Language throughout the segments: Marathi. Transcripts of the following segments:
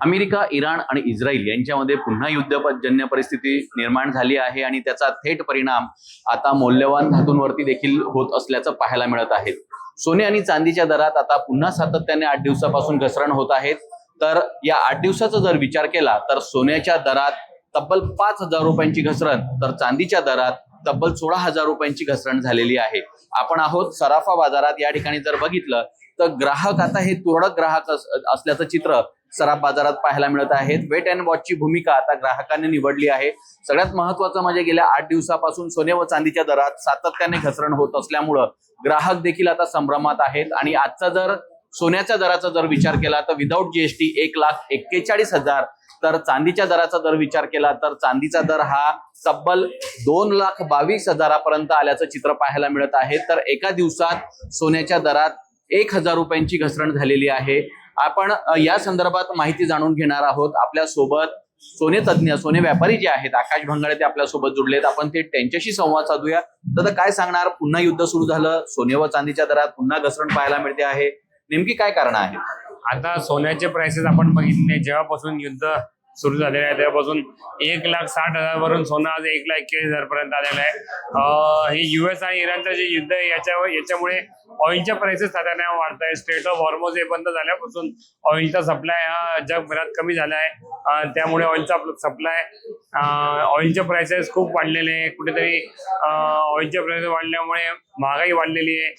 अमेरिका, इराण आणि इस्रायल यांच्यामध्ये पुन्हा युद्धजन्य परिस्थिती निर्माण झाली आहे आणि त्याचा थेट परिणाम आता मौल्यवान धातूंवरती देखील होत असल्याचं पाहायला मिळत आहे। सोने आणि चांदीच्या दरात आता पुन्हा सातत्याने 8 दिवसापासून घसरण होत आहे। तर या 8 दिवसाचा जर विचार केला तर सोन्याच्या दरात तब्बल 5,000 रुपयांची घसरण, तर चांदीच्या दरात तब्बल 16,000 रुपयांची घसरण झालेली आहे। आपण आहोत सराफा बाजारात। या ठिकाणी जर बघितलं तर ग्राहक आता हे तुरळक ग्राहक असल्याचं चित्र सराफ बाजारात पाहायला मिळत आहे। वेट अँड वॉचची भूमिका आता ग्राहकांनी निवडली आहे। सगळ्यात महत्त्वाचं म्हणजे गेल्या 8 दिवसापासून सोने व चांदीच्या दरात सातत्याने घसरण होत असल्यामुळे ग्राहक देखील आता संभ्रमात आहेत। आणि आजचा जर सोन्याच्या दराचा जर विचार केला तर विदाऊट जीएसटी 1,41,000, तर चांदीच्या दराचा जर विचार केला तर चांदीचा दर हा तब्बल 2,22,000 पर्यंत आल्याचं चित्र पाहायला मिळत आहे। तर एका दिवसात सोन्याच्या दरात 1,000 रुपयांची घसरण झालेली आहे। आपण या संदर्भात माहिती जाणून घेणार आहोत। आपल्या सोबत सोने तज्ञ, सोने व्यापारी जे आहेत आकाश भंगारे, ते आपल्या सोबत जुडलेत। आपण ते त्यांच्याशी संवाद साधूया। तर काय सांगणार, पुन्हा युद्ध सुरू झालं, सोने व चांदीच्या दरात पुन्हा घसरण पाहायला मिळते आहे, नेमकी काय कारण आहे? आता सोन्याचे प्राइसेस आपण बघितले, जेव्हापासून युद्ध सुरू झालेलं आहे तेव्हापासून 1,60,000 वरून सोनं आज 1,41,000 पर्यंत आलेलं आहे। हे US आणि इराणचं जे युद्ध आहे याच्यामुळे ऑइलच्या प्राइसेस साधारण वाढत आहे। स्ट्रेट ऑफ हॉर्मोज हे बंद झाल्यापासून ऑइलचा सप्लाय हा जगभरात कमी झाला आहे। त्यामुळे ऑइलचा सप्लाय, ऑइलचे प्राइसेस खूप वाढलेले आहे। कुठेतरी ऑइलचे प्राइसेस वाढल्यामुळे महागाई वाढलेली आहे,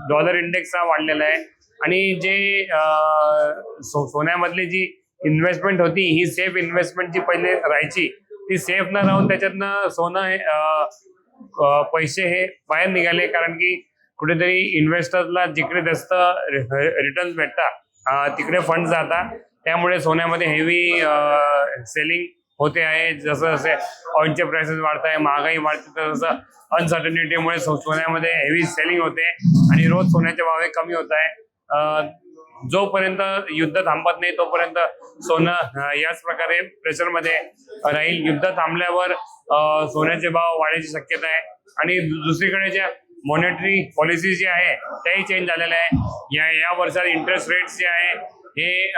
डॉलर इंडेक्स हा वाढलेला आहे। आणि जे सोन्यामधली जी इन्व्हेस्टमेंट होती, ही सेफ इन्व्हेस्टमेंट जी पहिले राहायची, ती सेफ न राहून त्याच्यातनं सोनं पैसे हे बाहेर निघाले। कारण की कुठेतरी इन्व्हेस्टर्सला जिकडे जास्त रिटर्न भेटतात तिकडे फंड जातात। त्यामुळे सोन्यामध्ये हेवी सेलिंग होते आहे। जसं जसे ऑइलचे प्राइसेस वाढत आहे, महागाई वाढते, तसं अनसर्टनिटीमुळे सोन्यामध्ये हेवी सेलिंग होते आणि रोज सोन्याचे भाव हे कमी होत आहे। जोपर्यंत युद्ध थांबत नाही तोपर्यंत सोनं याच प्रकारे प्रेशरमध्ये राहील। युद्ध थांबल्यावर सोन्याचे भाव वाढण्याची शक्यता आहे। आणि दुसरीकडे ज्या मॉनेटरी पॉलिसी जी आहे त्याही चेंज झालेल्या आहे। या वर्षात इंटरेस्ट रेट्स जे आहे हे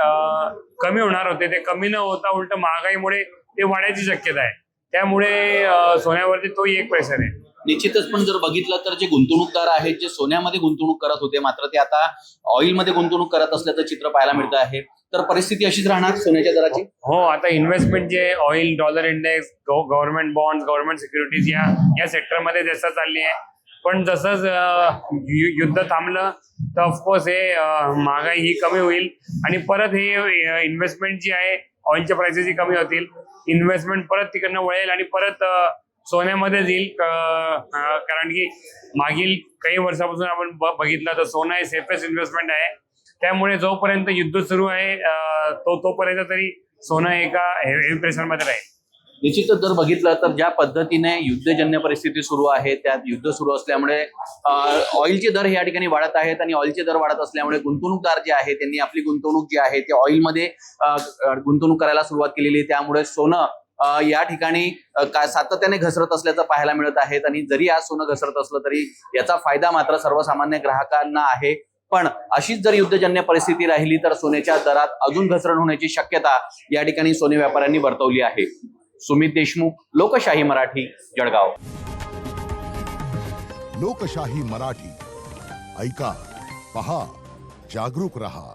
कमी होणार होते, ते कमी न होता उलट महागाईमुळे ते वाढायची शक्यता आहे। त्यामुळे सोन्यावरती तोही एक प्रेशर आहे। निश्चितच, पण जर बघितलं तर जे गुंतवणूकदार आहेत, जे सोन्यामध्ये गुंतवणूक करत होते, मात्र ते आता ऑइलमध्ये गुंतवणूक करत असल्याचं चित्र पाहायला मिळतं आहे। तर परिस्थिती अशीच राहणार सोन्याच्या दराची? हो, आता इन्व्हेस्टमेंट जे oil, dollar index, government bond, government securities या सेक्टरमध्ये जास्त चालली आहे। पण जसंच युद्ध थांबलं तर ऑफकोर्स हे महागाई ही कमी होईल आणि परत हे इन्व्हेस्टमेंट जी आहे, ऑइलच्या प्राइसेस ही कमी होतील, इन्व्हेस्टमेंट परत तिकडनं वळेल आणि परत सोन्यामध्ये येईल। कारण की मागील काही वर्षापासून आपण बघितलं तर सोनं हे सेफेस्ट इन्व्हेस्टमेंट आहे। त्यामुळे जोपर्यंत युद्ध सुरू आहे तोपर्यंत तरी सोनं एका हेवी प्रेशरमध्ये राहील। निश्चितच जर बघितलं तर ज्या पद्धतीने युद्धजन्य परिस्थिती सुरू आहे, त्यात युद्ध सुरू असल्यामुळे ऑइलचे दर या ठिकाणी वाढत आहेत आणि ऑइलचे दर वाढत असल्यामुळे गुंतवणूकदार जे आहे त्यांनी आपली गुंतवणूक जी आहे ती ऑइलमध्ये गुंतवणूक करायला सुरुवात केलेली आहे। त्यामुळे सोनं या ठिकाणी सातत्याने घसरत असल्याचं पाहायला मिळत आहे। आणि जरी आज सोनं घसरत असलं तरी याचा फायदा मात्र सर्वसामान्य ग्राहकांना आहे। पण अशीच जर युद्धजन्य परिस्थिती राहिली तर सोन्याच्या दरात अजून घसरण होण्याची शक्यता या ठिकाणी सोने व्यापाऱ्यांनी वर्तवली आहे। सुमित देशमुख, लोकशाही मराठी, जळगाव। लोकशाही मराठी, ऐका, पहा, जागरूक रहा।